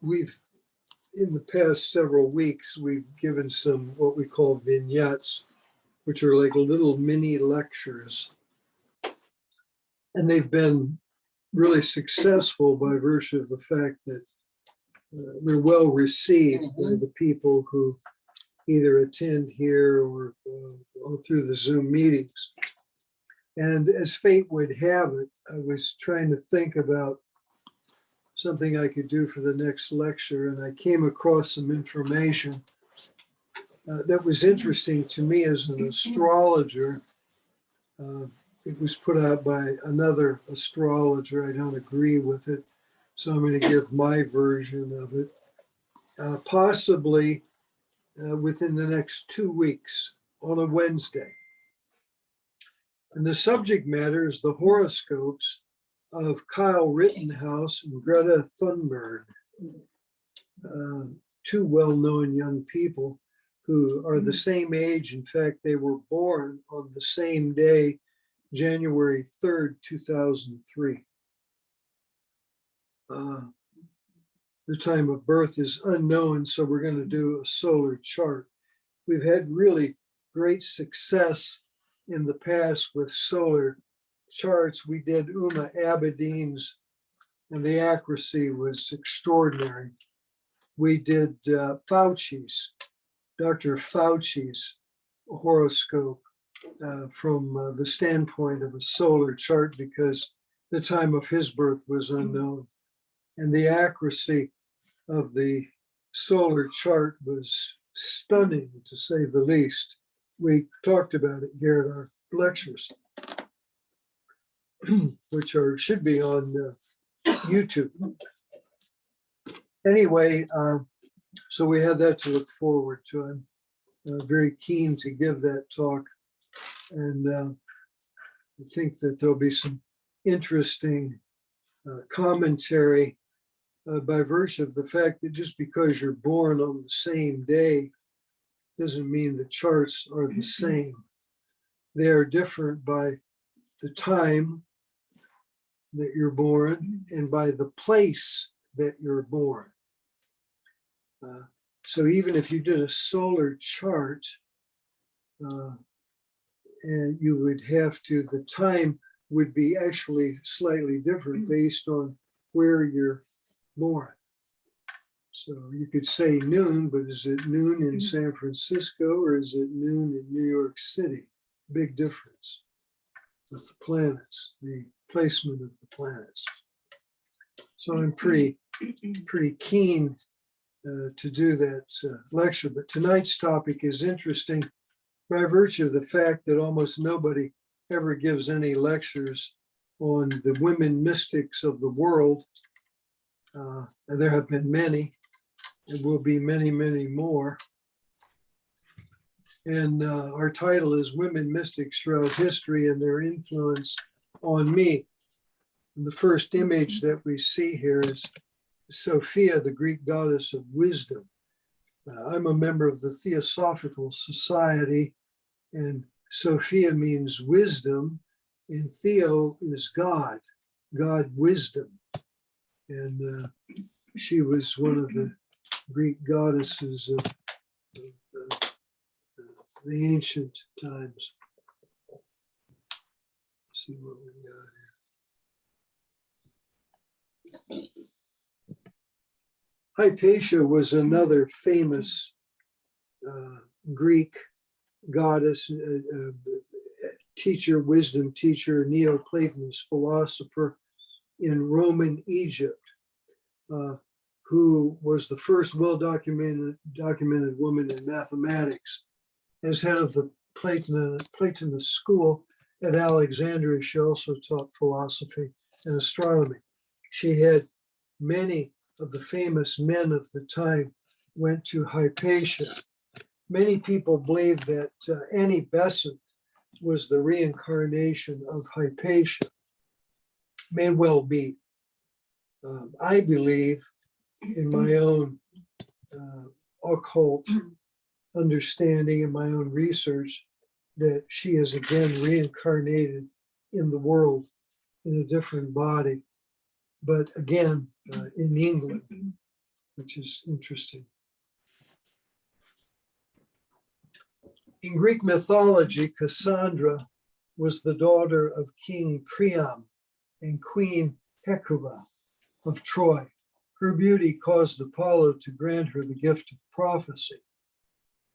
we've, in the past several weeks, we've given some what we call vignettes, which are like little mini lectures. And they've been really successful by virtue of the fact that they're well received by the people who either attend here or through the Zoom meetings. And as fate would have it, I was trying to think about something I could do for the next lecture, and I came across some information that was interesting to me as an astrologer. It was put out by another astrologer. I don't agree with it, so I'm going to give my version of it, possibly within the next 2 weeks on a Wednesday. And the subject matter is the horoscopes of Kyle Rittenhouse and Greta Thunberg, two well-known young people who are the same age. In fact, they were born on the same day, January 3rd, 2003. The time of birth is unknown, so we're going to do a solar chart. We've had really great success in the past with solar charts. We did Uma Abedin's, and the accuracy was extraordinary. We did Fauci's, Dr. Fauci's horoscope from the standpoint of a solar chart, because the time of his birth was unknown. And the accuracy of the solar chart was stunning, to say the least. We talked about it here at our lectures, which should be on YouTube. Anyway, so we had that to look forward to. I'm very keen to give that talk, and I think that there'll be some interesting commentary by virtue of the fact that just because you're born on the same day doesn't mean the charts are the same. They are different by the time that you're born and by the place that you're born. So even if you did a solar chart, and you would have to, the time would be actually slightly different based on where you're born. So you could say noon, but is it noon in San Francisco or is it noon in New York City? Big difference with the planets, the placement of the planets. So I'm pretty keen to do that lecture. But tonight's topic is interesting by virtue of the fact that almost nobody ever gives any lectures on the women mystics of the world. And there have been many. There will be many, many more. And our title is Women Mystics Throughout History and Their Influence on Me. And the first image that we see here is Sophia, the Greek goddess of wisdom. I'm a member of the Theosophical Society, and Sophia means wisdom, and Theo is God, God wisdom. And she was one of the Greek goddesses of the ancient times. Let's see what we got here. Hypatia was another famous Greek goddess, teacher, wisdom teacher, Neoplatonist philosopher in Roman Egypt, who was the first well-documented woman in mathematics. As head of the Platonist school at Alexandria, she also taught philosophy and astronomy. She had many of the famous men of the time went to Hypatia. Many people believe that Annie Besant was the reincarnation of Hypatia. May well be. I believe, in my own occult understanding and my own research, that she is again reincarnated in the world in a different body, but again in England. which is interesting. In Greek mythology, Cassandra was the daughter of King Priam and Queen Hecuba of Troy. Her beauty caused Apollo to grant her the gift of prophecy.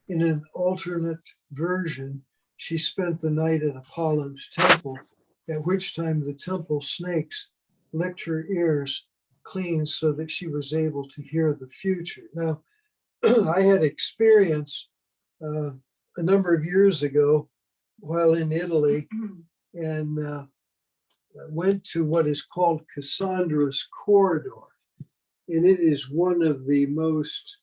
In an alternate version, she spent the night at Apollo's temple, at which time the temple snakes licked her ears clean so that she was able to hear the future. Now, I had experience a number of years ago while in Italy and went to what is called Cassandra's Corridor. And it is one of the most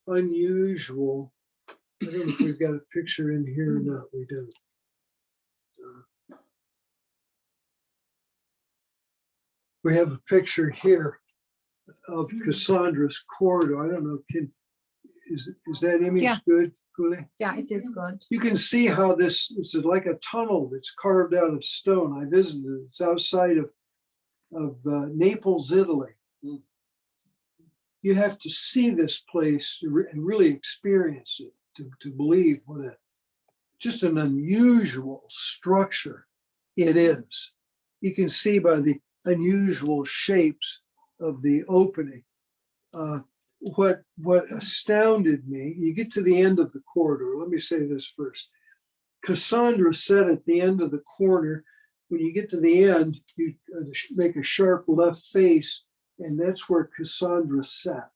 unusual. I don't know if we've got a picture in here or not. We don't. We have a picture here of Cassandra's Corridor. I don't know, is that image good, Kule? Yeah, it is good. You can see how this is like a tunnel that's carved out of stone. I visited it. It's outside of Naples, Italy. You have to see this place and really experience it to believe what just an unusual structure it is. You can see by the unusual shapes of the opening. What astounded me, you get to the end of the corridor. Let me say this first. Cassandra said at the end of the corridor, when you get to the end, you make a sharp left face, and that's where Cassandra sat.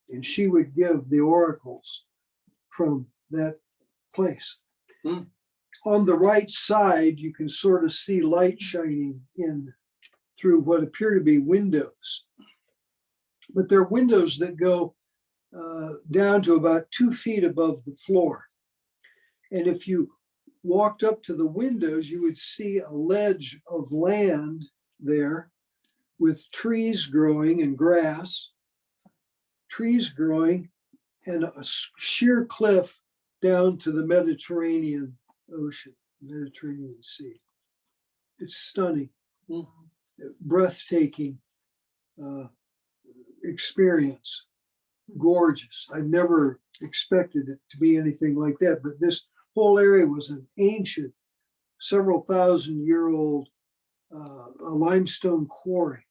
And she would give the oracles from that place. On the right side, you can sort of see light shining in through what appear to be windows. But they're windows that go down to about 2 feet above the floor. And if you walked up to the windows, you would see a ledge of land there with trees growing and grass, trees growing, and a sheer cliff down to the Mediterranean Ocean, Mediterranean Sea. It's stunning, breathtaking experience, gorgeous. I never expected it to be anything like that, but this whole area was an ancient, several thousand-year-old limestone quarry,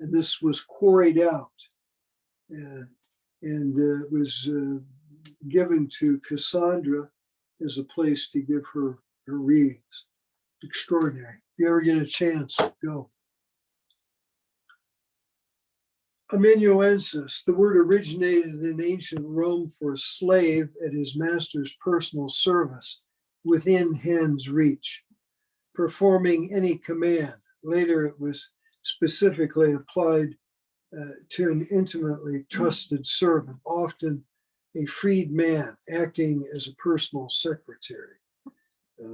and this was quarried out, and it was given to Cassandra as a place to give her readings. Extraordinary. If you ever get a chance, go. Amanuensis, the word originated in ancient Rome for a slave at his master's personal service, within hand's reach, performing any command. Later, it was specifically applied to an intimately trusted servant, often a freed man acting as a personal secretary.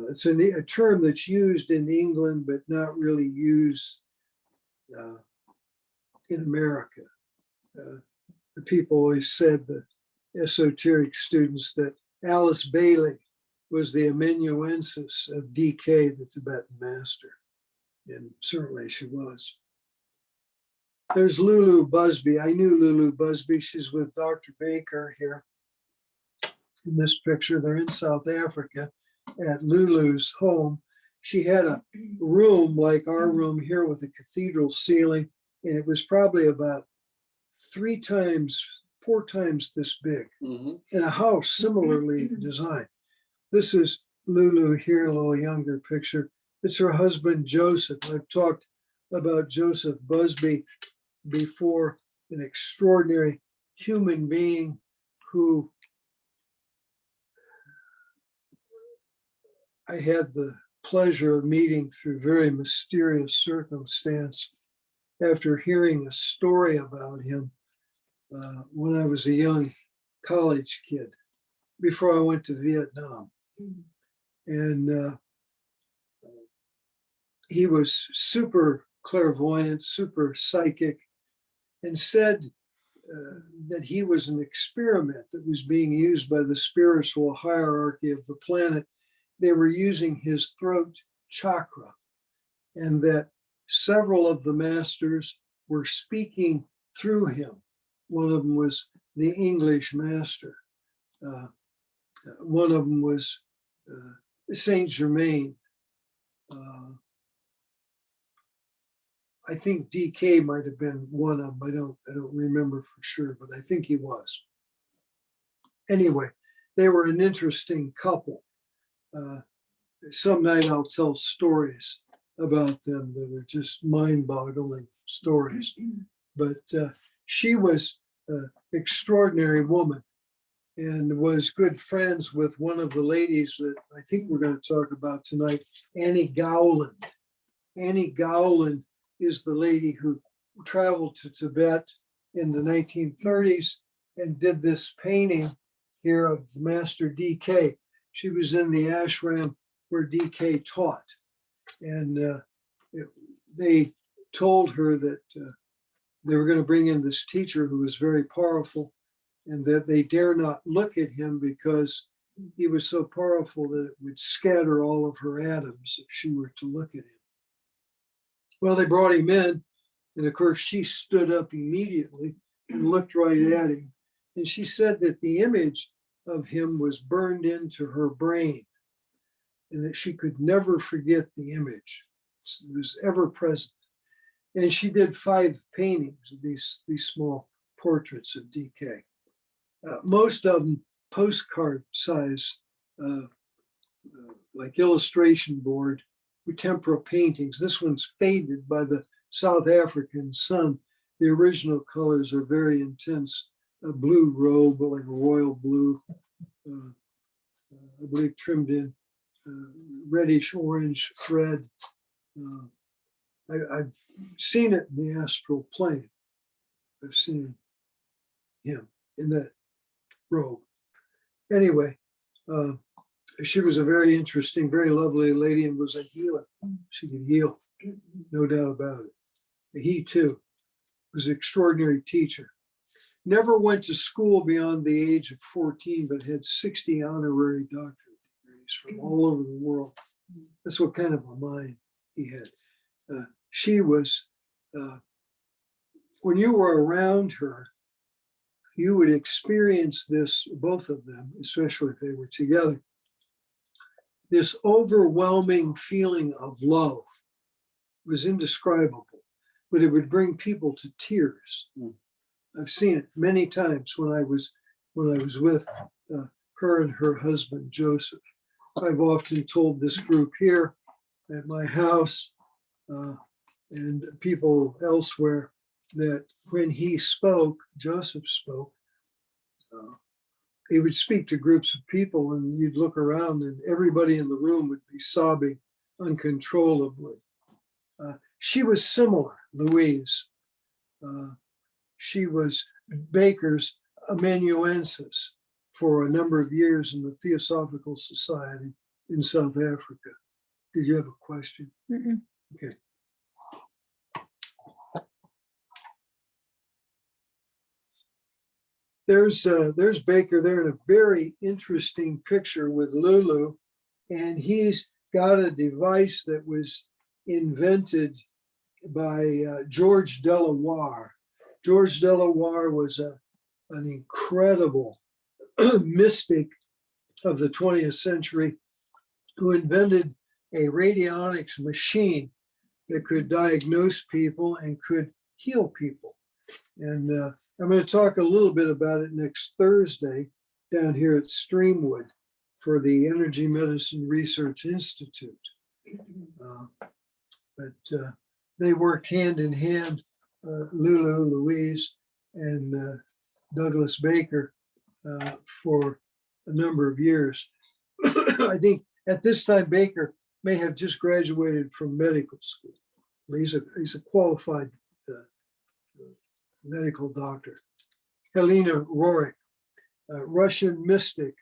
It's a term that's used in England, but not really used in America. The people always said, the esoteric students, that Alice Bailey was the amanuensis of DK, the Tibetan master. And certainly she was. There's Lulu Busby. I knew Lulu Busby. She's with Dr. Baker here. In this picture, they're in South Africa at Lulu's home. She had a room like our room here with a cathedral ceiling, and it was probably about 4 times this big, in a house similarly designed. This is Lulu here, a little younger picture. It's her husband, Joseph. I've talked about Joseph Busby before, an extraordinary human being who I had the pleasure of meeting through very mysterious circumstance after hearing a story about him when I was a young college kid, before I went to Vietnam. And he was super clairvoyant, super psychic, and said that he was an experiment that was being used by the spiritual hierarchy of the planet. They were using his throat chakra, and that several of the masters were speaking through him One of them was the English master. One of them was Saint Germain. I think DK might have been one of them. I don't remember for sure, but I think he was. Anyway, they were an interesting couple. Some night I'll tell stories about them that are just mind-boggling stories. But she was an extraordinary woman and was good friends with one of the ladies that I think we're going to talk about tonight, Annie Gowland. Annie Gowland is the lady who traveled to Tibet in the 1930s and did this painting here of the Master DK. She was in the ashram where DK taught. And they told her that they were going to bring in this teacher who was very powerful, and that they dare not look at him because he was so powerful that it would scatter all of her atoms if she were to look at him. Well, they brought him in, and of course she stood up immediately and looked right at him. And she said that the image of him was burned into her brain and that she could never forget the image. It was ever present. And she did 5 paintings of these small portraits of DK. Most of them postcard size, like illustration board, with tempera paintings. This one's faded by the South African sun. The original colors are very intense. A blue robe, like a royal blue, I believe trimmed in reddish orange thread. I've seen it in the astral plane. I've seen him in that robe. Anyway, she was a very interesting, very lovely lady and was a healer. She could heal, no doubt about it. He too was an extraordinary teacher. Never went to school beyond the age of 14, but had 60 honorary doctorate degrees from all over the world. That's what kind of a mind he had. She was, when you were around her, you would experience this, both of them, especially if they were together, this overwhelming feeling of love. It was indescribable, but it would bring people to tears. I've seen it many times when I was with her and her husband, Joseph. I've often told this group here at my house and people elsewhere that when he spoke, Joseph spoke, he would speak to groups of people and you'd look around and everybody in the room would be sobbing uncontrollably. She was similar, Louise. She was Baker's amanuensis for a number of years in the Theosophical Society in South Africa. Did you have a question? Mm-mm. Okay. There's Baker there in a very interesting picture with Lulu, and he's got a device that was invented by George Delaware. George Delaware was an incredible mystic of the 20th century who invented a radionics machine that could diagnose people and could heal people. And I'm going to talk a little bit about it next Thursday down here at Streamwood for the Energy Medicine Research Institute. But they worked hand in hand, Lulu, Louise, and Douglas Baker for a number of years. I think at this time, Baker may have just graduated from medical school. He's a qualified medical doctor. Helena Roerich, Russian mystic,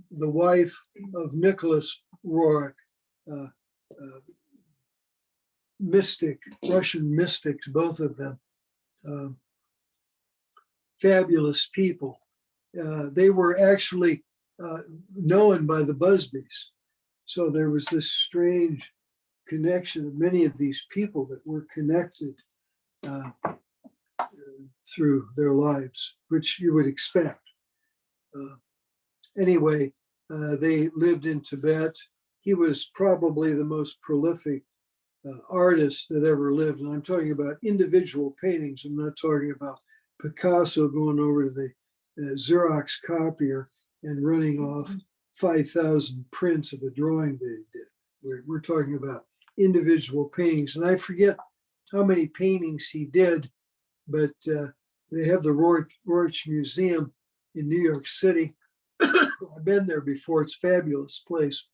the wife of Nicholas Roerich, mystic, Russian mystics, both of them. Fabulous people. They were actually known by the Busbys. So there was this strange connection of many of these people that were connected through their lives, which you would expect. Anyway, they lived in Tibet. He was probably the most prolific artist that ever lived. And I'm talking about individual paintings. I'm not talking about Picasso going over to the Xerox copier and running off 5,000 prints of a drawing that he did. We're talking about individual paintings. And I forget how many paintings he did, but they have the Rorsch Museum in New York City. I've been there before. It's a fabulous place.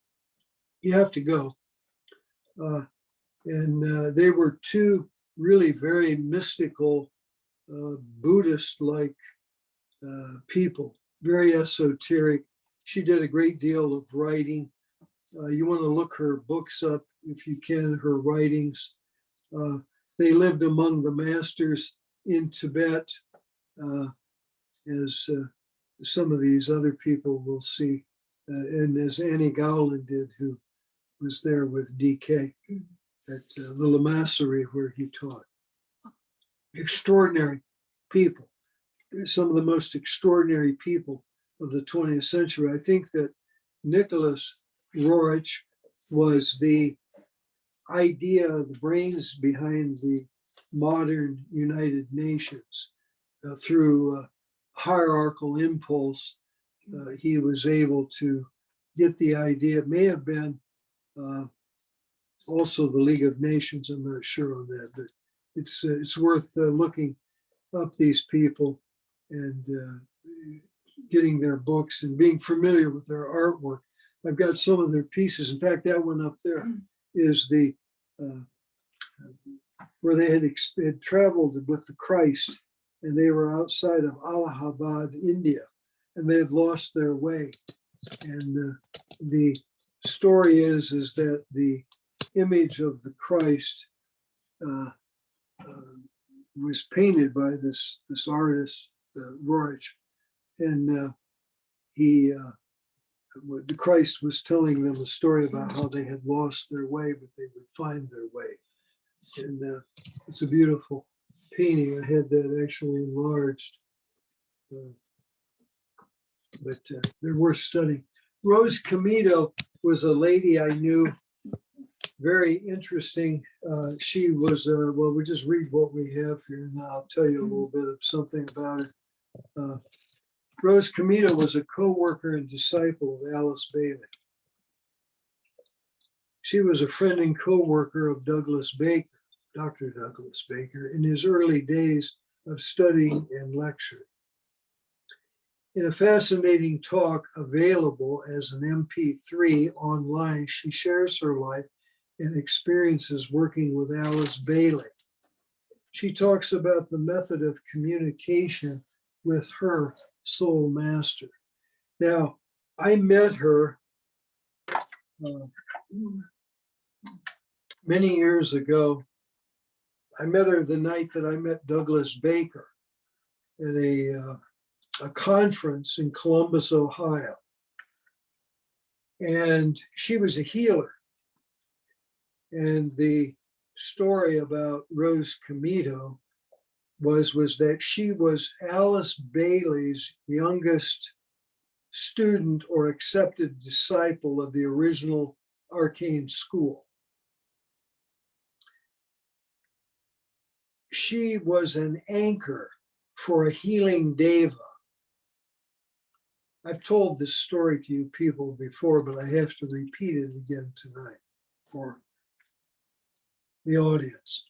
You have to go. And they were two really very mystical, Buddhist-like people, very esoteric. She did a great deal of writing. You want to look her books up if you can, her writings. They lived among the masters in Tibet, as some of these other people will see, and as Annie Gowland did, who was there with DK at the Lamasserie where he taught. Extraordinary people, some of the most extraordinary people of the 20th century. I think that Nicholas Roerich was the idea, the brains behind the modern United Nations. Through hierarchical impulse, he was able to get the idea. It may have been also the League of Nations, I'm not sure on that, but it's worth looking up these people and getting their books and being familiar with their artwork. I've got some of their pieces. In fact, that one up there is the where they had traveled with the Christ, and they were outside of Allahabad, India, and they had lost their way. And the story is that the image of the Christ was painted by this artist, Roerich, and the Christ was telling them a story about how they had lost their way, but they would find their way. And it's a beautiful painting. I had that actually enlarged, but they're worth studying. Rose Comito was a lady I knew, very interesting. She was, well, we just read what we have here, and I'll tell you a little bit of something about it. Rose Comito was a co-worker and disciple of Alice Bailey. She was a friend and co-worker of Douglas Baker, Dr. Douglas Baker, in his early days of studying and lecturing. In a fascinating talk available as an MP3 online, she shares her life and experiences working with Alice Bailey. She talks about the method of communication with her soul master. Now, I met her many years ago. I met her the night that I met Douglas Baker at a conference in Columbus, Ohio. And she was a healer. And the story about Rose Comito was that she was Alice Bailey's youngest student or accepted disciple of the original Arcane School. She was an anchor for a healing deva. I've told this story to you people before, but I have to repeat it again tonight for the audience.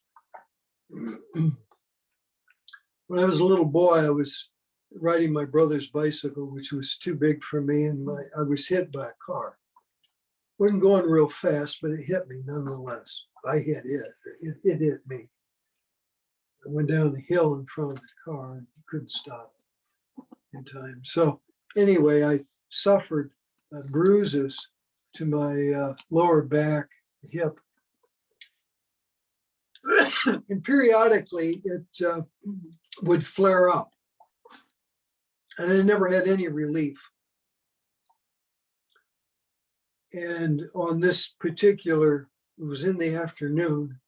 When I was a little boy, I was riding my brother's bicycle, which was too big for me, and I was hit by a car. Wasn't going real fast, but it hit me nonetheless. I hit it. It hit me. I went down the hill in front of the car and couldn't stop in time. So anyway, I suffered bruises to my lower back, hip. And periodically it would flare up. And I never had any relief. And on this particular, it was in the afternoon,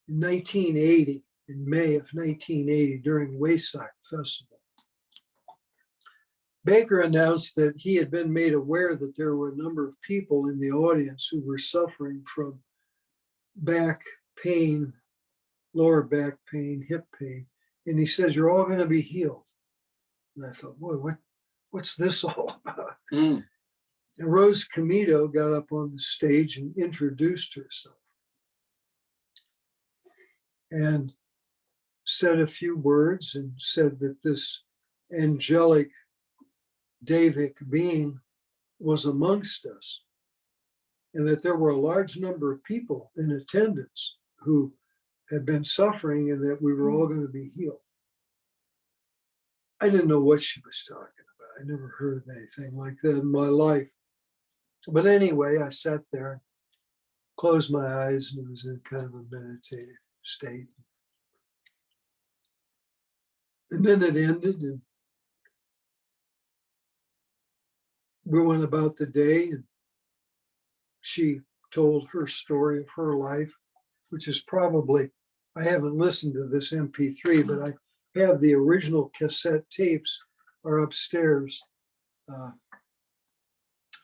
in 1980, in May of 1980 during Wesak Festival. Baker announced that he had been made aware that there were a number of people in the audience who were suffering from back pain, lower back pain, hip pain. And he says, "You're all going to be healed." And I thought, boy, what's this all about? And Rose Comito got up on the stage and introduced herself and said a few words and said that this angelic Davic being was amongst us and that there were a large number of people in attendance who had been suffering and that we were all going to be healed. I didn't know what she was talking about. I never heard of anything like that in my life. But anyway, I sat there, closed my eyes, and was in kind of a meditative state. And then it ended, and we went about the day, and she told her story of her life, which is probably, I haven't listened to this MP3, but I have the original cassette tapes are upstairs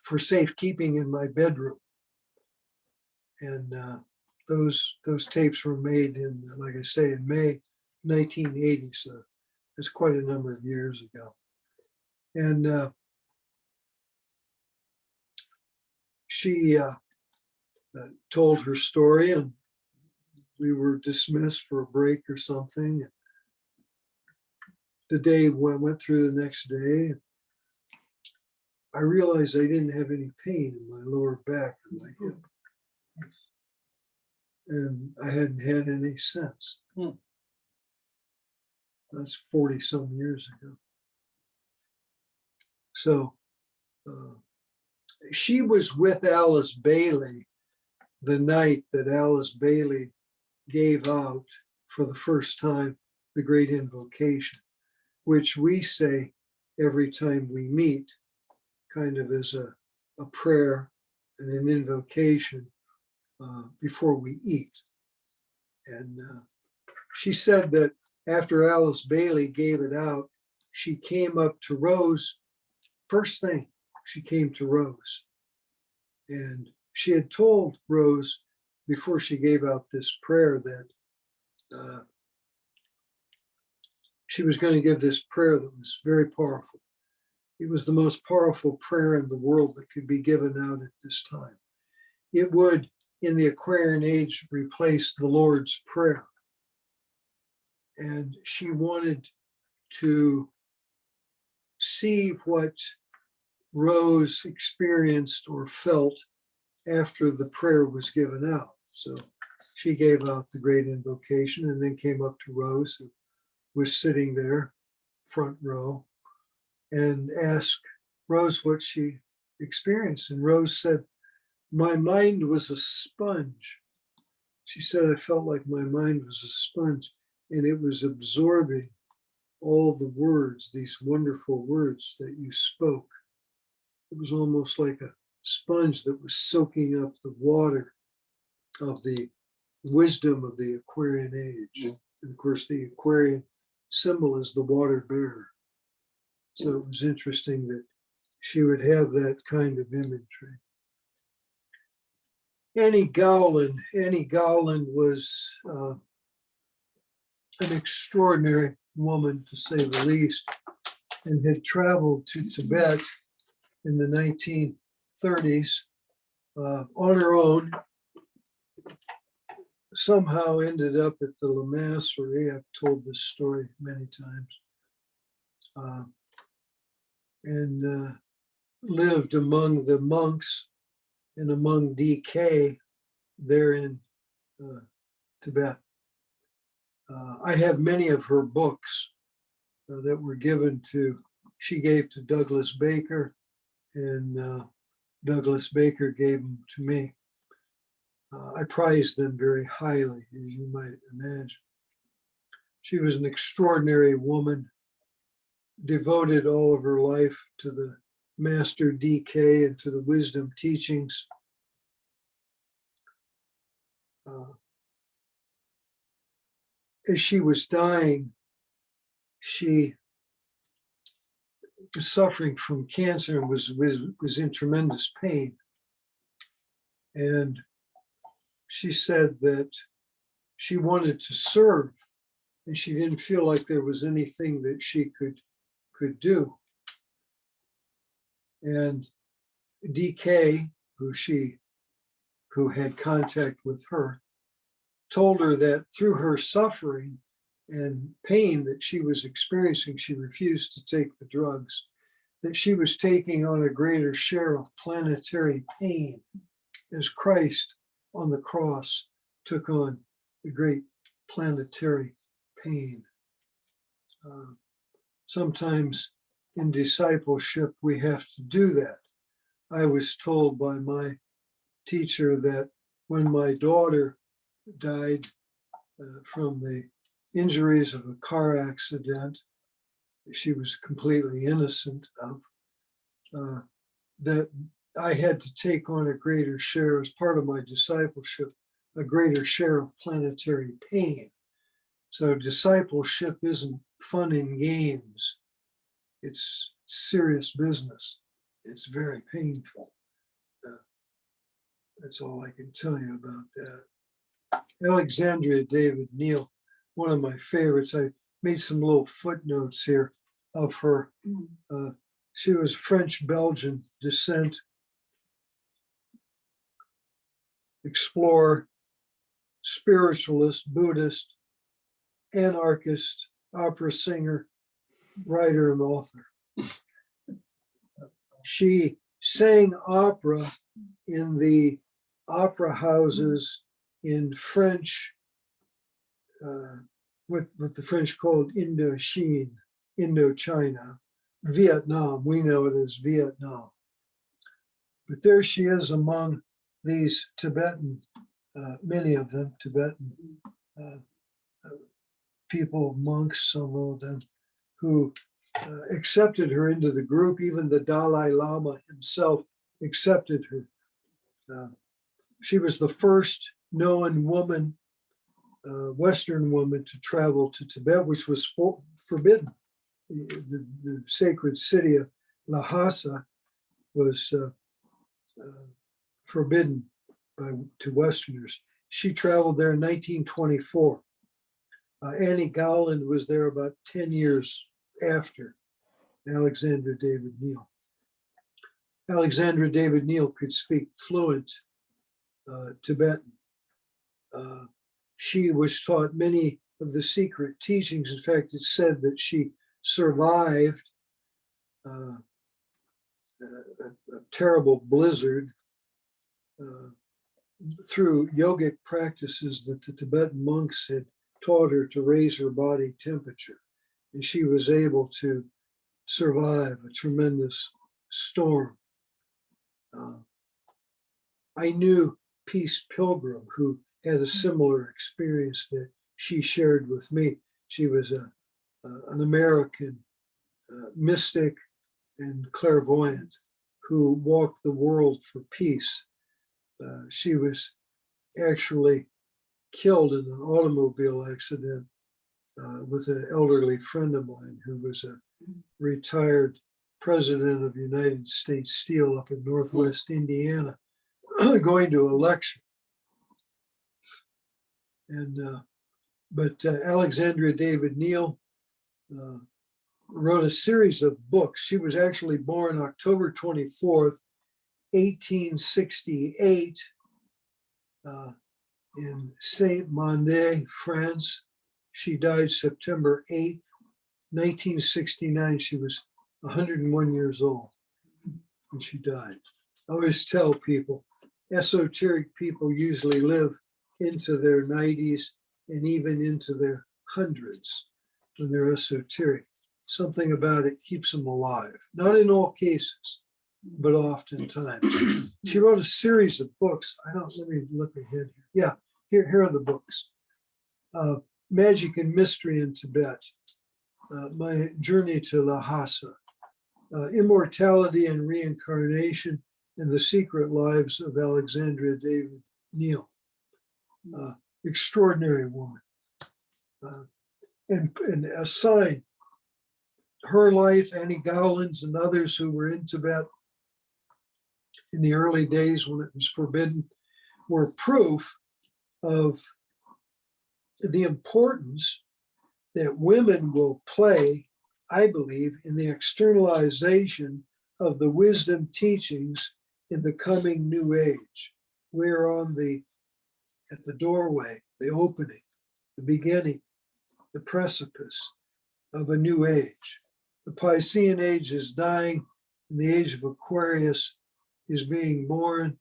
for safekeeping in my bedroom. And those tapes were made in, like I say, in May 1980, so it's quite a number of years ago. And she told her story, and we were dismissed for a break or something. The day went through the next day. I realized I didn't have any pain in my lower back and my hip. And I hadn't had any since. That's 40 some years ago. So she was with Alice Bailey the night that Alice Bailey gave out for the first time the Great Invocation, which we say every time we meet, kind of as a prayer and an invocation before we eat. And she said that after Alice Bailey gave it out, she came up to Rose. First thing, she came to Rose. And she had told Rose before she gave out this prayer that she was going to give this prayer that was very powerful. It was the most powerful prayer in the world that could be given out at this time. It would, in the Aquarian age, replace the Lord's Prayer. And she wanted to see what Rose experienced or felt after the prayer was given out. So she gave out the Great Invocation and then came up to Rose, who was sitting there, front row, and asked Rose what she experienced. And Rose said, "My mind was a sponge." She said, "I felt like my mind was a sponge and it was absorbing all the words, these wonderful words that you spoke. It was almost like a sponge that was soaking up the water of the wisdom of the Aquarian age." And of course, the Aquarian symbol is the water bearer. So it was interesting that she would have that kind of imagery. Annie Gowland was an extraordinary woman, to say the least, and had traveled to Tibet in the 1930s on her own. Somehow ended up at the Lamasserie. I've told this story many times. And lived among the monks and among DK there in Tibet. I have many of her books that were she gave to Douglas Baker, and Douglas Baker gave them to me. I prize them very highly, as you might imagine. She was an extraordinary woman, devoted all of her life to the Master DK and to the wisdom teachings. as she was dying, she was suffering from cancer and was in tremendous pain. And she said that she wanted to serve, and she didn't feel like there was anything that she could do. And DK, who had contact with her, told her that through her suffering and pain that she was experiencing, she refused to take the drugs, that she was taking on a greater share of planetary pain as Christ on the cross took on the great planetary pain. Sometimes in discipleship, we have to do that. I was told by my teacher that when my daughter died from the injuries of a car accident she was completely innocent of, that I had to take on a greater share as part of my discipleship, a greater share of planetary pain. So discipleship isn't fun and games. It's serious business. It's very painful. That's all I can tell you about that. Alexandria David Neal, one of my favorites. I made some little footnotes here of her. She was French-Belgian descent, explorer, spiritualist, Buddhist, anarchist, opera singer, writer, and author. She sang opera in the opera houses in French, what the French called Indochine, Indochina, Vietnam. We know it as Vietnam. But there she is among these Tibetan, many of them Tibetan people, monks, some of them, who accepted her into the group. Even the Dalai Lama himself accepted her. She was the first known woman, Western woman, to travel to Tibet, which was forbidden. The sacred city of Lhasa was forbidden to Westerners. She traveled there in 1924. Annie Gowland was there about 10 years after Alexandra David Neal. Alexandra David Neal could speak fluent Tibetan. She was taught many of the secret teachings. In fact, it's said that she survived a terrible blizzard through yogic practices that the Tibetan monks had taught her to raise her body temperature. And she was able to survive a tremendous storm. I knew Peace Pilgrim, who had a similar experience that she shared with me. She was an American mystic and clairvoyant who walked the world for peace. She was actually killed in an automobile accident with an elderly friend of mine who was a retired president of United States Steel up in Northwest Indiana, going to a lecture. But Alexandria David Neal wrote a series of books. She was actually born October 24th, 1868, in Saint-Mandé, France. She died September 8th, 1969. She was 101 years old when she died. I always tell people, esoteric people usually live into their 90s and even into their hundreds when they're esoteric. Something about it keeps them alive. Not in all cases, but oftentimes. She wrote a series of books. Let me look ahead here. Yeah, here are the books. Magic and Mystery in Tibet, My Journey to Lhasa, Immortality and Reincarnation, and the Secret Lives of Alexandria David Neal. Extraordinary woman. and assign her life, Annie Gowland's, and others who were in Tibet in the early days when it was forbidden, were proof of the importance that women will play, I believe, in the externalization of the wisdom teachings in the coming new age. We're at the doorway, the opening, the beginning, the precipice of a new age. The Piscean age is dying, and the age of Aquarius is being born,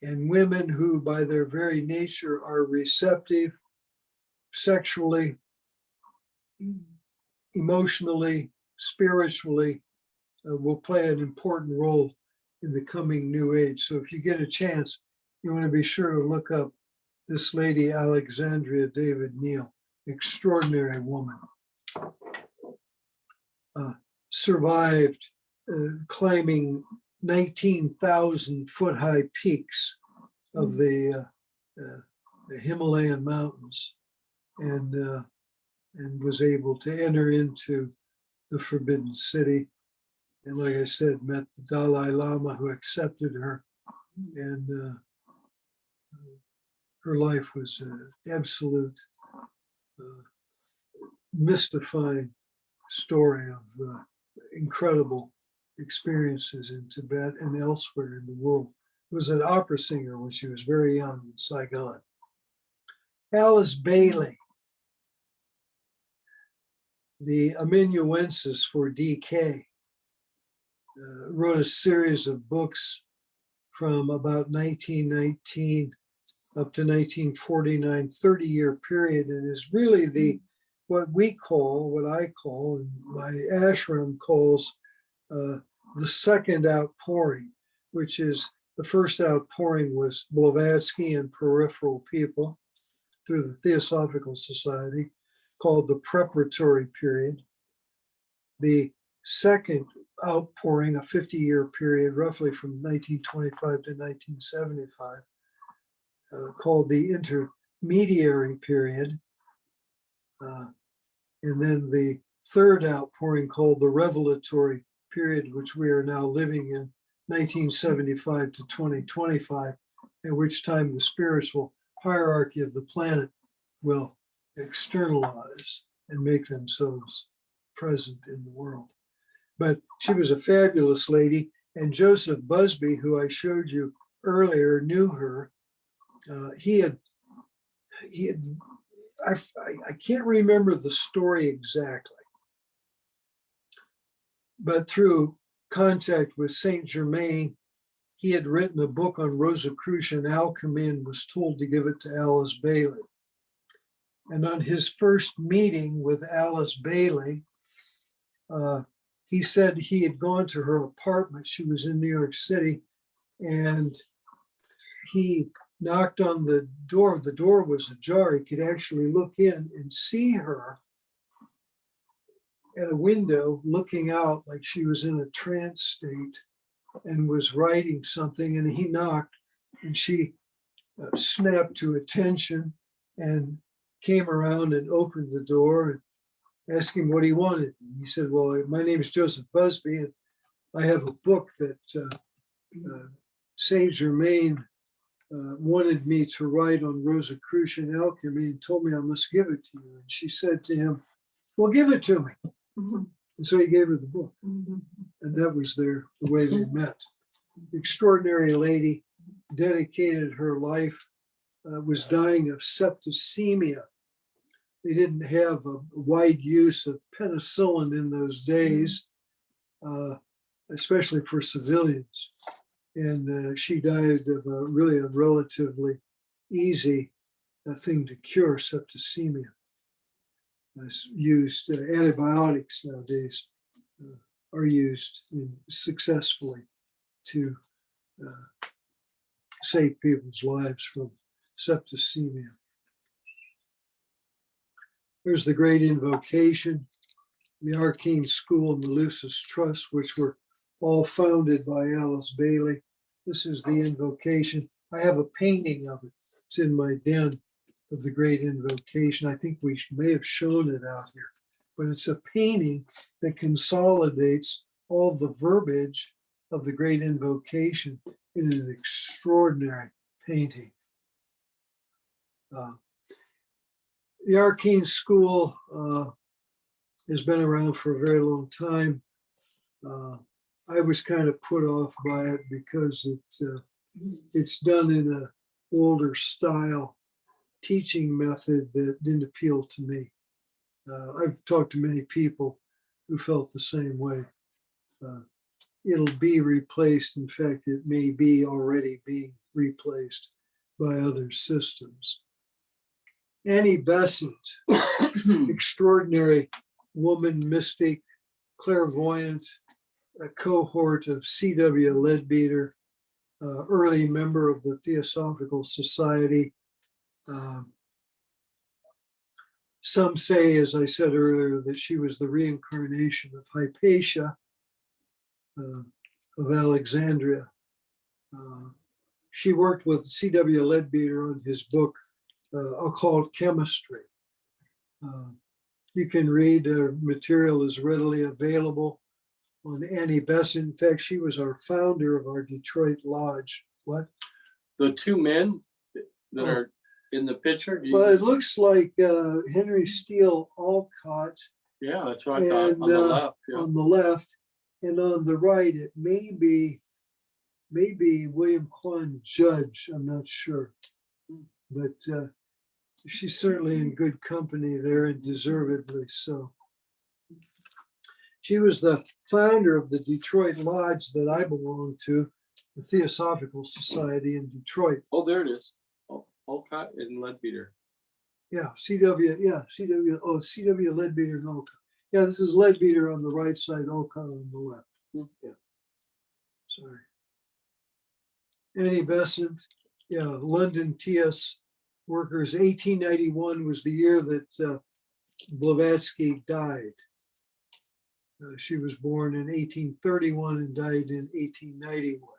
and women who by their very nature are receptive sexually, emotionally, spiritually, will play an important role in the coming new age. So if you get a chance, you want to be sure to look up this lady, Alexandria David Neal, extraordinary woman. Survived climbing 19,000 foot high peaks of the Himalayan mountains, and was able to enter into the Forbidden City. And like I said, met the Dalai Lama, who accepted her, and her life was an absolute mystifying story of incredible experiences in Tibet and elsewhere in the world. Was an opera singer when she was very young in Saigon. Alice Bailey, the amanuensis for DK, wrote a series of books from about 1919 up to 1949, 30-year period, and is really what I call, and my ashram calls the second outpouring, which is the first outpouring was Blavatsky and peripheral people through the Theosophical Society, called the preparatory period. The second outpouring, a 50-year period, roughly from 1925 to 1975, called the intermediary period. And then the third outpouring, called the revelatory period, which we are now living in, 1975 to 2025, at which time the spiritual hierarchy of the planet will externalize and make themselves present in the world. But she was a fabulous lady, and Joseph Busby, who I showed you earlier, knew her. I can't remember the story exactly, but through contact with Saint Germain, he had written a book on Rosicrucian alchemy and was told to give it to Alice Bailey. And on his first meeting with Alice Bailey, he said he had gone to her apartment. She was in New York City, and he knocked on the door. The door was ajar. He could actually look in and see her at a window looking out like she was in a trance state and was writing something. And he knocked, and she snapped to attention and came around and opened the door and asked him what he wanted. And he said, well, my name is Joseph Busby, and I have a book that Saint Germain wanted me to write on Rosicrucian alchemy and told me I must give it to you. And she said to him, well, give it to me. Mm-hmm. And so he gave her the book. Mm-hmm. And that was the way they met. Extraordinary lady, dedicated her life, was dying of septicemia. They didn't have a wide use of penicillin in those days, especially for civilians. And she died of really a relatively easy thing to cure, septicemia. Used antibiotics nowadays are used successfully to save people's lives from septicemia. There's the Great Invocation, the Arcane School, and the Lucis Trust, which were all founded by Alice Bailey. This is the invocation. I have a painting of it. It's in my den. of the Great Invocation. I think we may have shown it out here, but it's a painting that consolidates all the verbiage of the Great Invocation in an extraordinary painting. The Arcane School has been around for a very long time. I was kind of put off by it because it's done in an older style teaching method that didn't appeal to me. I've talked to many people who felt the same way. It'll be replaced. In fact, it may be already being replaced by other systems. Annie Besant, extraordinary woman, mystic, clairvoyant, a cohort of C.W. Leadbeater, early member of the Theosophical Society. Some say, as I said earlier, that she was the reincarnation of Hypatia of Alexandria. She worked with C.W. Leadbeater on his book, Occult Chemistry. You can read material is readily available on Annie Besant. In fact, she was our founder of our Detroit Lodge. What? The two men that are in the picture? Well, it looks like Henry Steele Alcott. Yeah, that's what I thought. On the left. Yeah. On the left. And on the right, it may be William Quan Judge. I'm not sure. But she's certainly in good company there, and deservedly so. She was the founder of the Detroit Lodge that I belong to, the Theosophical Society in Detroit. Oh, there it is. Olcott and Leadbeater. Yeah, C.W. Leadbeater and Olcott. Yeah, this is Leadbeater on the right side, Olcott on the left. Yeah. Sorry. Annie Besant, yeah, London T.S. workers. 1891 was the year that Blavatsky died. She was born in 1831 and died in 1891.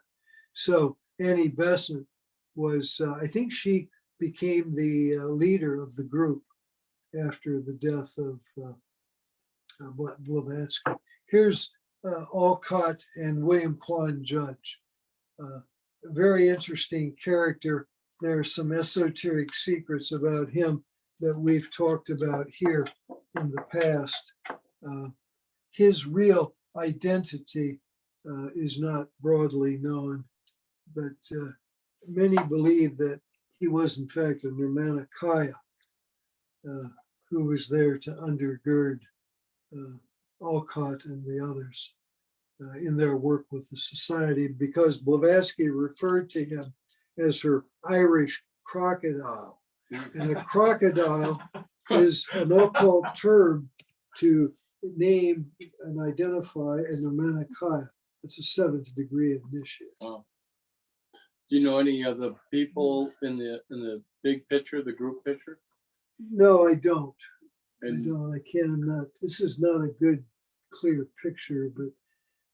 So Annie Besant was, I think she became the leader of the group after the death of Blavatsky. Here's Alcott and William Quan Judge. Very interesting character. There are some esoteric secrets about him that we've talked about here in the past. His real identity is not broadly known, but many believe that he was in fact a Nirmanakaya who was there to undergird Alcott and the others in their work with the society, because Blavatsky referred to him as her Irish crocodile. And a crocodile is an occult term to name and identify a Nirmanakaya. It's a 7th degree initiate. Wow. Do you know any of the people in the big picture, the group picture? No, I don't. And I can't. I'm not. This is not a good, clear picture, but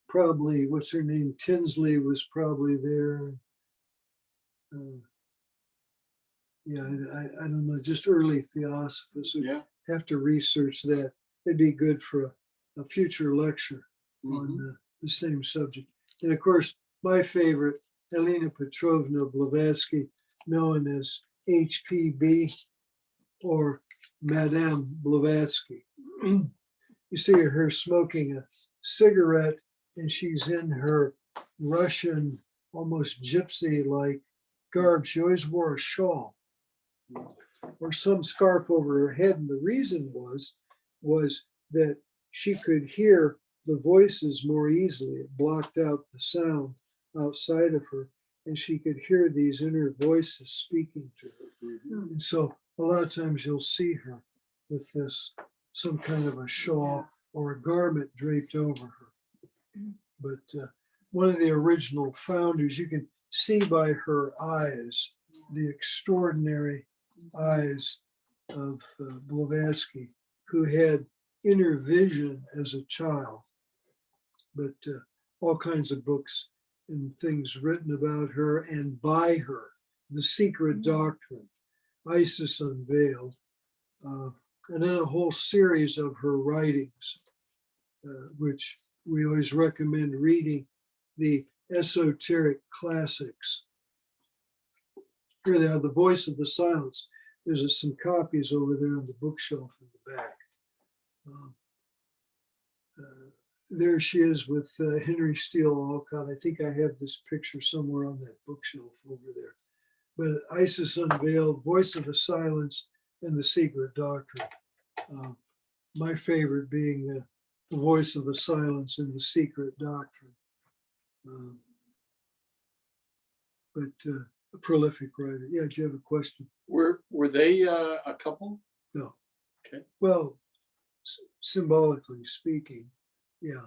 probably, what's her name? Tinsley was probably there. Yeah, I don't know, just early theosophists. yeah. Have to research that. It'd be good for a future lecture on the same subject. And of course, my favorite, Helena Petrovna Blavatsky, known as HPB or Madame Blavatsky. You see her smoking a cigarette, and she's in her Russian, almost gypsy-like garb. She always wore a shawl or some scarf over her head. And the reason was that she could hear the voices more easily. It blocked out the sound outside of her, and she could hear these inner voices speaking to her. And so a lot of times you'll see her with this, some kind of a shawl or a garment draped over her. But one of the original founders, you can see by her eyes, the extraordinary eyes of Blavatsky, who had inner vision as a child. But all kinds of books and things written about her and by her. The Secret Doctrine Isis Unveiled, and then a whole series of her writings, which we always recommend reading, the Esoteric Classics. Here they are, The Voice of the Silence. There's some copies over there on the bookshelf in the back. There she is with Henry Steele Olcott. I think I have this picture somewhere on that bookshelf over there. But Isis Unveiled, Voice of the Silence, and The Secret Doctrine. My favorite being The Voice of the Silence and The Secret Doctrine. But a prolific writer. Yeah, do you have a question? Were they a couple? No. Okay. Well, symbolically speaking, yeah.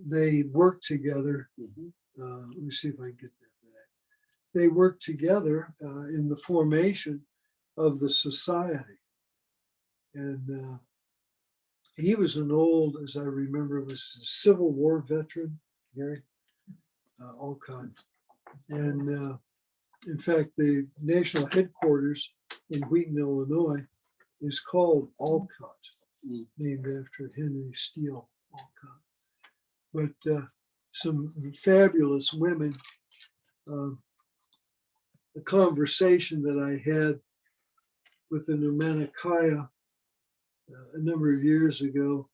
They worked together. Let me see if I can get that back. They worked together in the formation of the society. And he was an old, as I remember, was a Civil War veteran, Gary Olcott. And in fact, the national headquarters in Wheaton, Illinois, is called Olcott, named after Henry Steele Olcott. But some fabulous women. The conversation that I had with the Nurmanicaya a number of years ago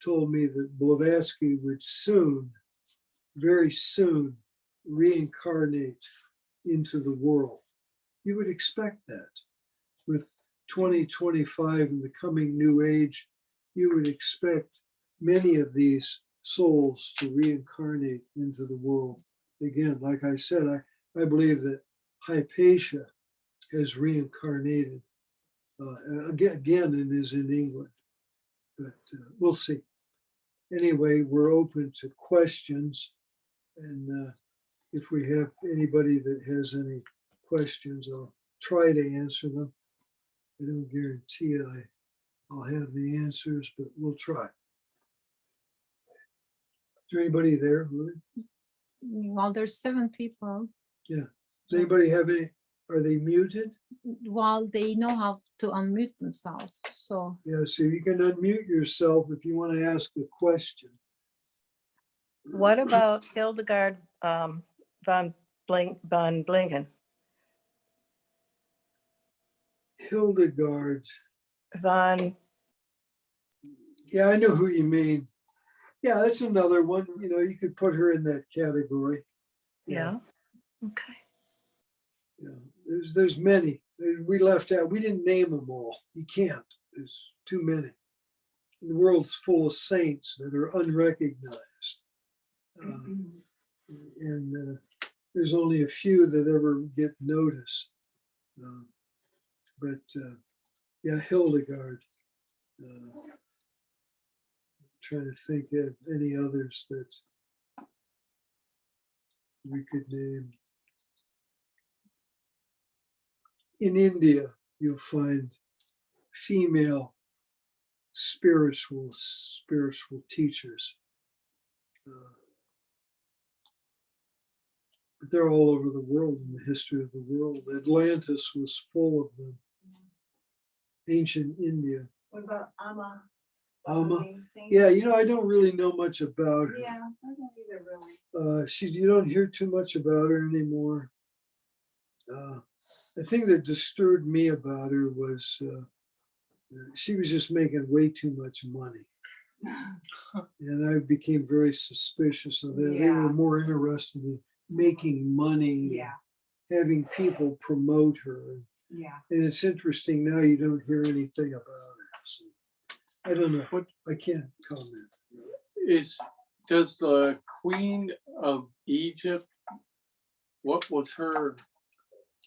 told me that Blavatsky would soon, very soon, reincarnate into the world. You would expect that. With 2025 and the coming new age, you would expect many of these souls to reincarnate into the world. Again, like I said, I believe that Hypatia has reincarnated again and is in England. But we'll see. Anyway, we're open to questions. And if we have anybody that has any questions, I'll try to answer them. I don't guarantee I'll have the answers, but we'll try. Is there anybody there, really? Well, there's 7 people. Yeah. Does anybody have any? Are they muted? Well, they know how to unmute themselves. So Yeah, so you can unmute yourself if you want to ask a question. What about Hildegard von Bingen? Hildegard. Von, Yeah, I know who you mean. Yeah, that's another one. You know, you could put her in that category. yeah. Okay. Yeah, there's many. We left out. We didn't name them all. You can't. There's too many. The world's full of saints that are unrecognized, and there's only a few that ever get noticed. But yeah, Hildegard. Trying to think of any others that we could name. In India, you'll find female spiritual teachers. But they're all over the world in the history of the world. Atlantis was full of them. Ancient India. What about Amma? Amma? Yeah, you know, I don't really know much about her. Yeah, I don't either really. You don't hear too much about her anymore. The thing that disturbed me about her was she was just making way too much money. And I became very suspicious of that. They were Yeah. more interested in making money, Yeah, having people promote her. yeah. And it's interesting now you don't hear anything about her. So I don't know. I can't comment. Does the Queen of Egypt, what was her,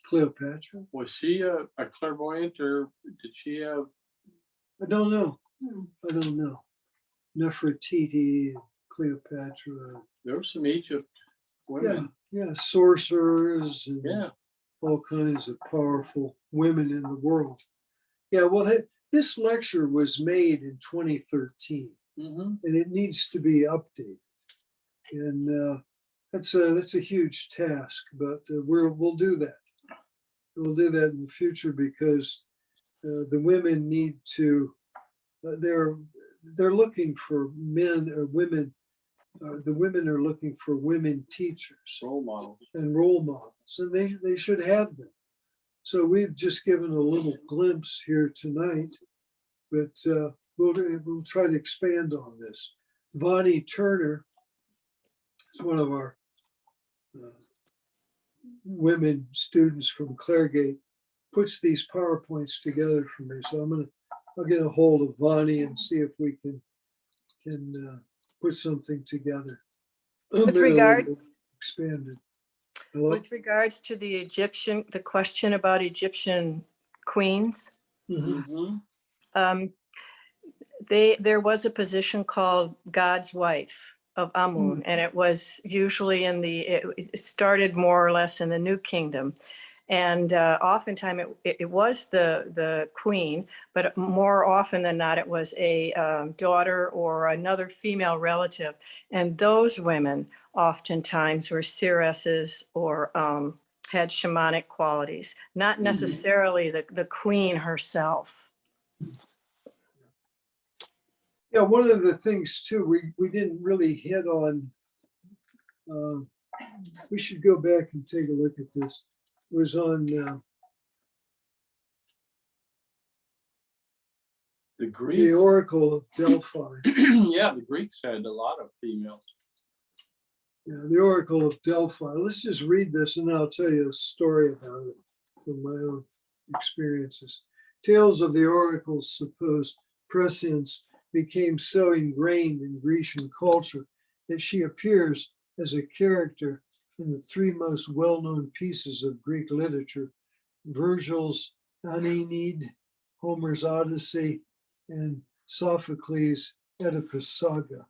Cleopatra? was she a clairvoyant, or did she have? I don't know. Hmm. I don't know. Nefertiti, Cleopatra. There were some Egypt women. Yeah, sorcerers and Yeah. all kinds of powerful women in the world. Yeah, well, this lecture was made in 2013, and it needs to be updated. And that's a huge task, but we'll do that. we'll do that in the future because the women need to, they're looking for men or women. The women are looking for women teachers Role models. and role models, and they should have them. So we've just given a little glimpse here tonight, but we'll try to expand on this. Vonnie Turner is one of our women students from Claregate, puts these PowerPoints together for me. So I'll get a hold of Vonnie and see if we can put something together. With Maybe a little regards, expanded. Hello? with regards to the question about Egyptian queens, Mhm. Mhm. there was a position called God's wife of Amun, and it was usually it started more or less in the New Kingdom. And oftentimes it was the queen, but more often than not, it was a daughter or another female relative. And those women oftentimes were seeresses or had shamanic qualities, not necessarily the queen herself. Yeah, one of the things too, we didn't really hit on, we should go back and take a look at this, was on The the Greeks. Oracle of Delphi. Yeah, the Greeks had a lot of females. Yeah, the Oracle of Delphi. Let's just read this and I'll tell you a story about it from my own experiences. Tales of the oracle's supposed prescience became so ingrained in Grecian culture that she appears as a character in the three most well-known pieces of Greek literature, Virgil's Aeneid, Homer's Odyssey, and Sophocles' Oedipus saga,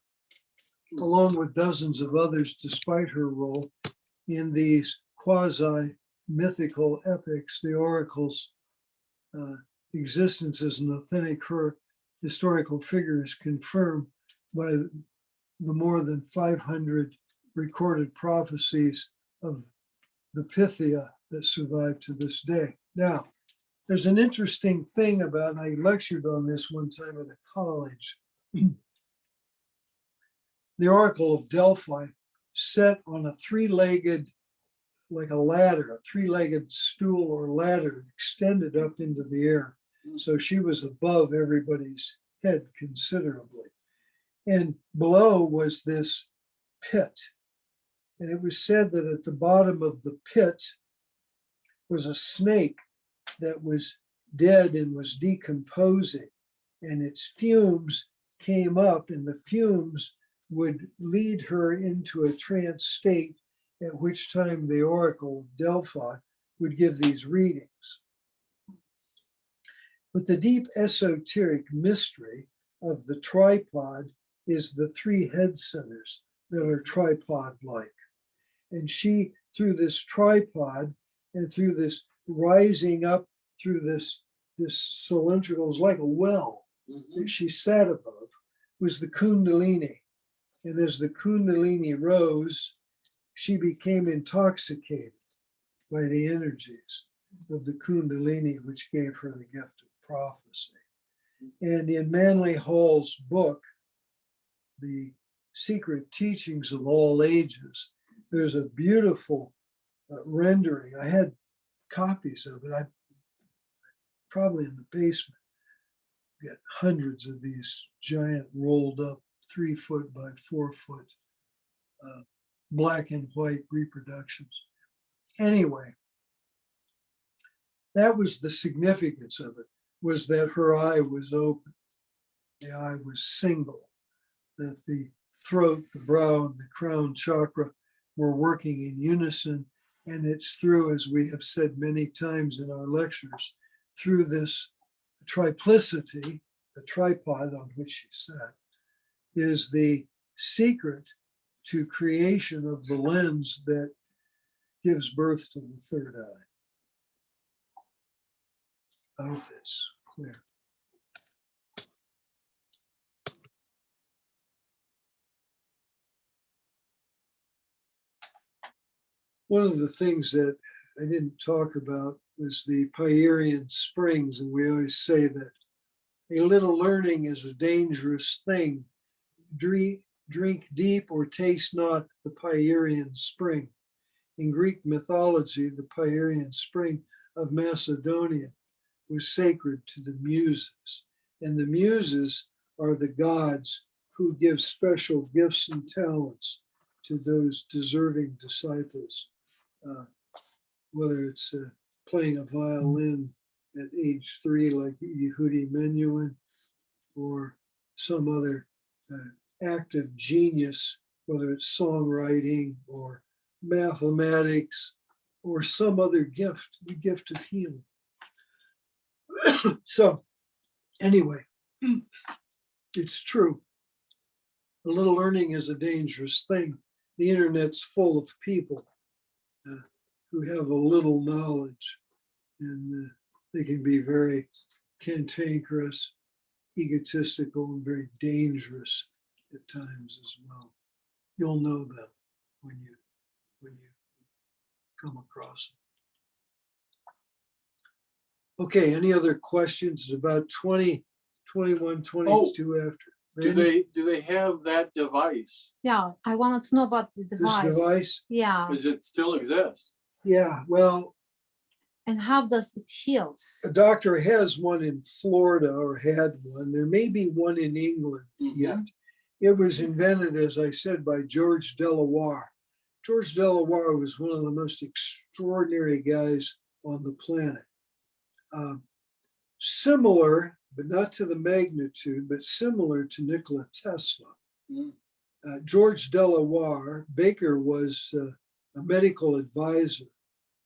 along with dozens of others, despite her role in these quasi-mythical epics. The oracle's existence as an authentic historical figure is confirmed by the more than 500 recorded prophecies of the Pythia that survive to this day. Now, there's an interesting thing about, I lectured on this one time at a college. The Oracle of Delphi sat on a three-legged, like a ladder, a three-legged stool or ladder extended up into the air. So she was above everybody's head considerably. And below was this pit. And it was said that at the bottom of the pit was a snake that was dead and was decomposing. And its fumes came up, and the fumes would lead her into a trance state, at which time the Oracle of Delphi would give these readings. But the deep esoteric mystery of the tripod is the three head centers that are tripod-like. And she, through this tripod and through this rising up through this cylindrical, is like a well that she sat above, was the Kundalini. And as the Kundalini rose, she became intoxicated by the energies of the Kundalini, which gave her the gift of prophecy. And in Manly Hall's book, The Secret Teachings of All Ages, there's a beautiful rendering. I had copies of it. I probably in the basement. Got hundreds of these giant rolled up 3 foot by 4 foot black and white reproductions. Anyway, that was the significance of it, was that her eye was open. The eye was single, that the throat, the brow, and the crown chakra were working in unison. And it's through, as we have said many times in our lectures, through this triplicity, the tripod on which she sat, is the secret to creation of the lens that gives birth to the third eye. I hope it's clear. One of the things that I didn't talk about was the Pierian Springs. And we always say that a little learning is a dangerous thing. Drink deep or taste not the Pierian Spring. In Greek mythology, the Pierian Spring of Macedonia was sacred to the Muses. And the Muses are the gods who give special gifts and talents to those deserving disciples, whether it's playing a violin at age 3 like Yehudi Menuhin, or some other active genius, whether it's songwriting or mathematics or some other gift, the gift of healing. So anyway, it's true. A little learning is a dangerous thing. The internet's full of people who have a little knowledge, and they can be very cantankerous, egotistical, and very dangerous at times as well. You'll know them when you come across them. Okay, any other questions? About 20, 21, 22 after. Randy, Do they have that device? Yeah, I wanted to know about the this device. device? Yeah, Does it still exist? Yeah, well, and how does it heals? a doctor has one in Florida, or had one. There may be one in England yet. It was invented, as I said, by George Delaware. George Delaware was one of the most extraordinary guys on the planet. Similar, but not to the magnitude, but similar to Nikola Tesla. George Delaware, Baker was a medical advisor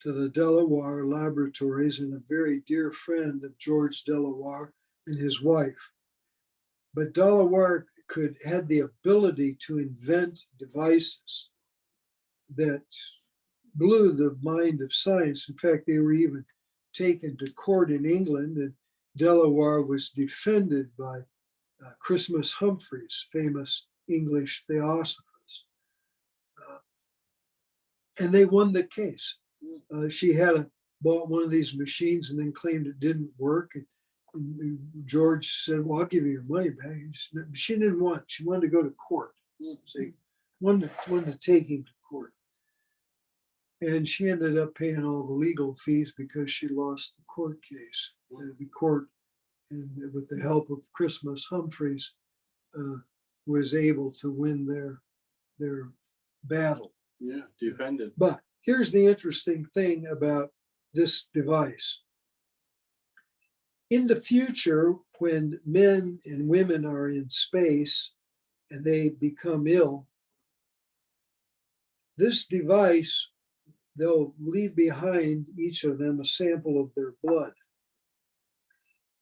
to the Delaware laboratories and a very dear friend of George Delaware and his wife. But Delaware had the ability to invent devices that blew the mind of science. In fact, they were even taken to court in England, and Delaware was defended by Christmas Humphreys, famous English theosophist. And they won the case. She bought one of these machines and then claimed it didn't work. And George said, well, I'll give you your money back. She didn't want it. She wanted to go to court. So wanted to take him to court. And she ended up paying all the legal fees because she lost the court case. The court, and with the help of Christmas Humphreys, was able to win their battle. Yeah, defended. But here's the interesting thing about this device. In the future, when men and women are in space and they become ill, this device, they'll leave behind each of them a sample of their blood.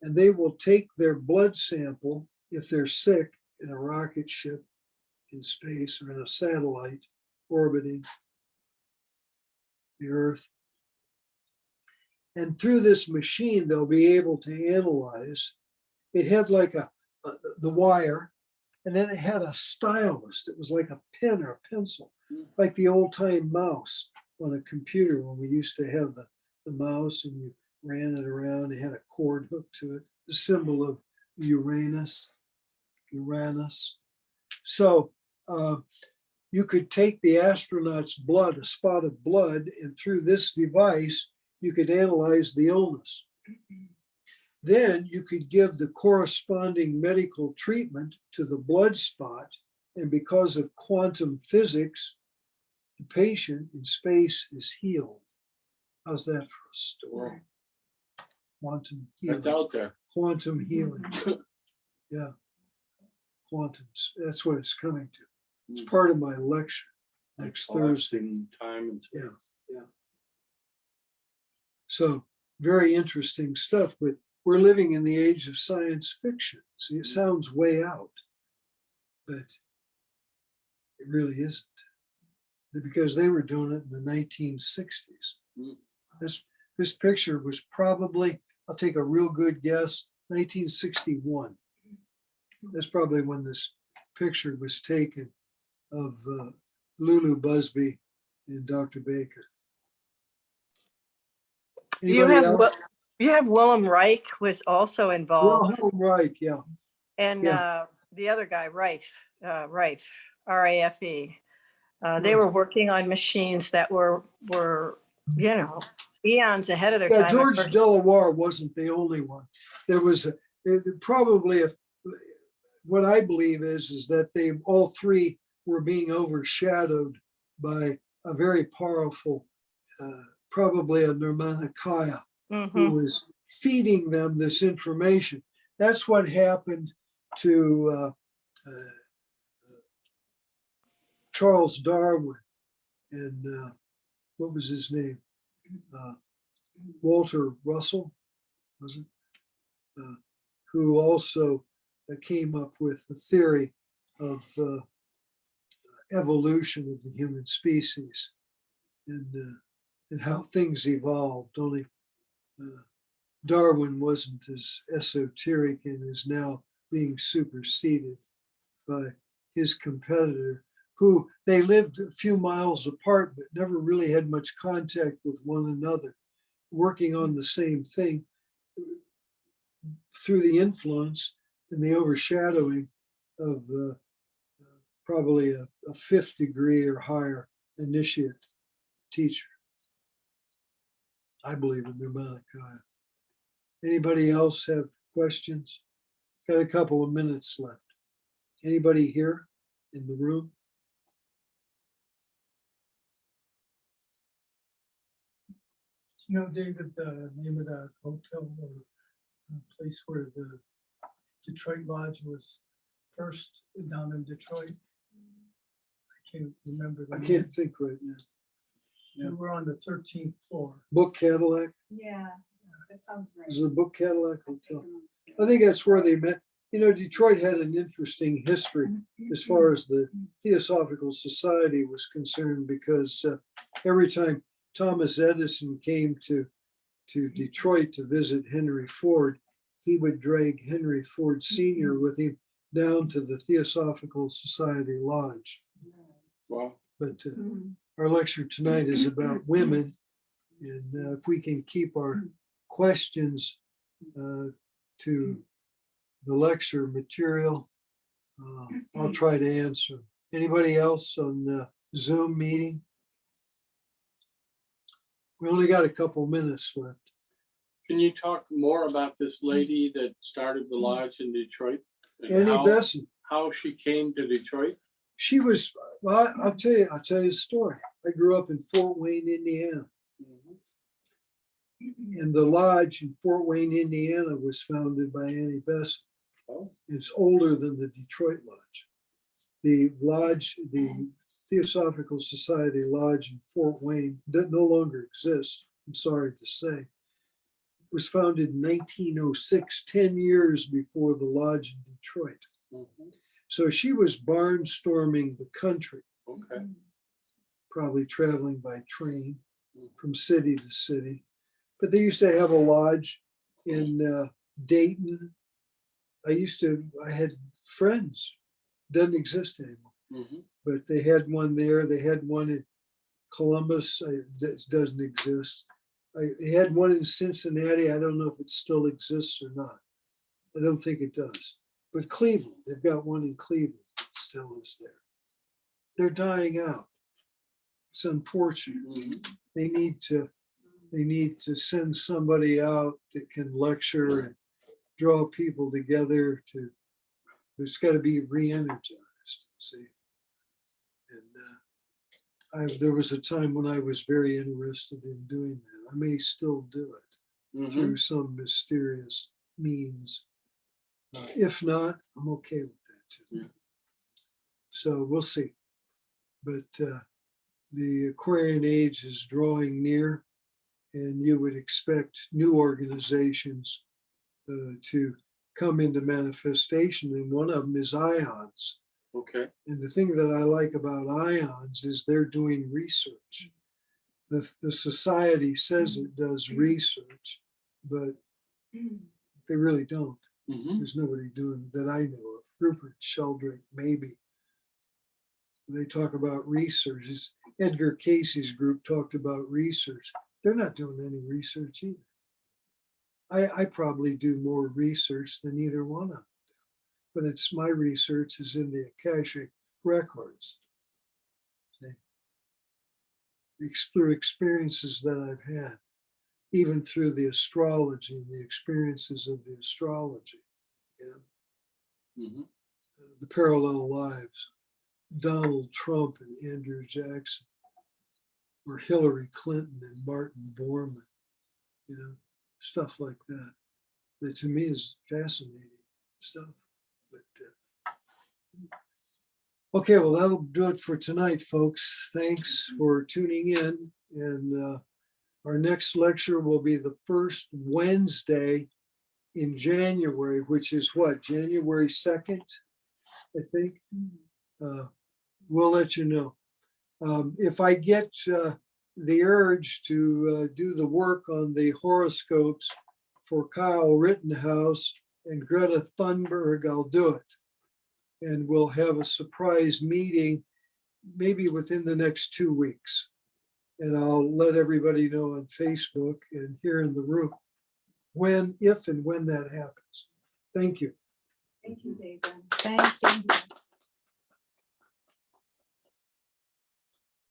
And they will take their blood sample, if they're sick, in a rocket ship in space or in a satellite orbiting the Earth. And through this machine, they'll be able to analyze. It had like the wire, and then it had a stylus. It was like a pen or a pencil, like the old time mouse on a computer when we used to have the mouse and you ran it around. It had a cord hooked to it, the symbol of Uranus. So you could take the astronaut's blood, a spot of blood, and through this device, you could analyze the illness. Then you could give the corresponding medical treatment to the blood spot. And because of quantum physics, the patient in space is healed. How's that for a story? Quantum healing. That's out there. Quantum healing. Yeah. Quantum. That's what it's coming to. It's part of my lecture next Thursday. Time and space. Yeah. So very interesting stuff, but we're living in the age of science fiction. See, it sounds way out, but it really isn't. Because they were doing it in the 1960s. This picture was probably, I'll take a real good guess, 1961. That's probably when this picture was taken of Lulu Busby and Dr. Baker. You Anybody have, else? you have Willem Reich was also involved, Wilhelm Reich, yeah. and yeah. the other guy, Rife, R-A-F-E. They Right. were working on machines that were, you know, eons ahead of their Yeah, time. George Delaware wasn't the only one. There was probably what I believe is that they all three were being overshadowed by a very powerful, probably a Nirmanakaya, who was feeding them this information. That's what happened to Charles Darwin and what was his name? Walter Russell, was it? Who also came up with the theory of evolution of the human species and how things evolved. Only Darwin wasn't as esoteric and is now being superseded by his competitor, who they lived a few miles apart but never really had much contact with one another, working on the same thing through the influence and the overshadowing of probably a fifth degree or higher initiate teacher. I believe in Nirmanakaya. Anybody else have questions? Got a couple of minutes left. Anybody here in the room? You know, David, the name of that hotel or place where the Detroit Lodge was first down in Detroit? I can't remember. I the name. can't think right now. We were on the 13th floor. Book Cadillac? Yeah, that sounds right. Is it the Book Cadillac Hotel? I think that's where they met. You know, Detroit had an interesting history as far as the Theosophical Society was concerned, because every time Thomas Edison came to Detroit to visit Henry Ford, he would drag Henry Ford Sr. with him down to the Theosophical Society Lodge. Wow. But our lecture tonight is about women, and if we can keep our questions to the lecture material, I'll try to answer. Anybody else on the Zoom meeting? We only got a couple minutes left. Can you talk more about this lady that started the lodge in Detroit? And Annie Besson. how she came to Detroit? She was, well, I'll tell you a story. I grew up in Fort Wayne, Indiana. And the lodge in Fort Wayne, Indiana was founded by Annie Besson. Oh. It's older than the Detroit Lodge. The lodge, the Theosophical Society Lodge in Fort Wayne, that no longer exists, I'm sorry to say, was founded in 1906, 10 years before the lodge in Detroit. So she was barnstorming the country, Okay. probably traveling by train from city to city. But they used to have a lodge in Dayton. I had friends, doesn't exist anymore, but they had one there. They had one in Columbus, that doesn't exist. They had one in Cincinnati. I don't know if it still exists or not. I don't think it does. But Cleveland, they've got one in Cleveland that still is there. They're dying out. It's unfortunate. They need to send somebody out that can lecture and draw people together to, it's got to be re-energized, see. And there was a time when I was very interested in doing that. I may still do it through some mysterious means. If not, I'm okay with that too. So we'll see. But the Aquarian age is drawing near, and you would expect new organizations to come into manifestation, and one of them is ions. Okay. And the thing that I like about ions is they're doing research. The society says it does research, but they really don't. There's nobody doing that I know of. Rupert Sheldrake, maybe. They talk about research. Edgar Casey's group talked about research. they're not doing any research either. I probably do more research than either one of them. But it's my research is in the Akashic records. See? Through experiences that I've had, even through the astrology and the experiences of the astrology, you know, Mhm. the parallel lives, Donald Trump and Andrew Jackson, or Hillary Clinton and Martin Bormann, you know, stuff like that. That to me is fascinating stuff. But okay, well, that'll do it for tonight, folks. Thanks for tuning in. And our next lecture will be the first Wednesday in January, which is what, January 2nd, I think. We'll let you know. If I get the urge to do the work on the horoscopes for Kyle Rittenhouse and Greta Thunberg, I'll do it. And we'll have a surprise meeting maybe within the next 2 weeks. And I'll let everybody know on Facebook and here in the room if and when that happens. Thank you. Thank you, David. Thank you.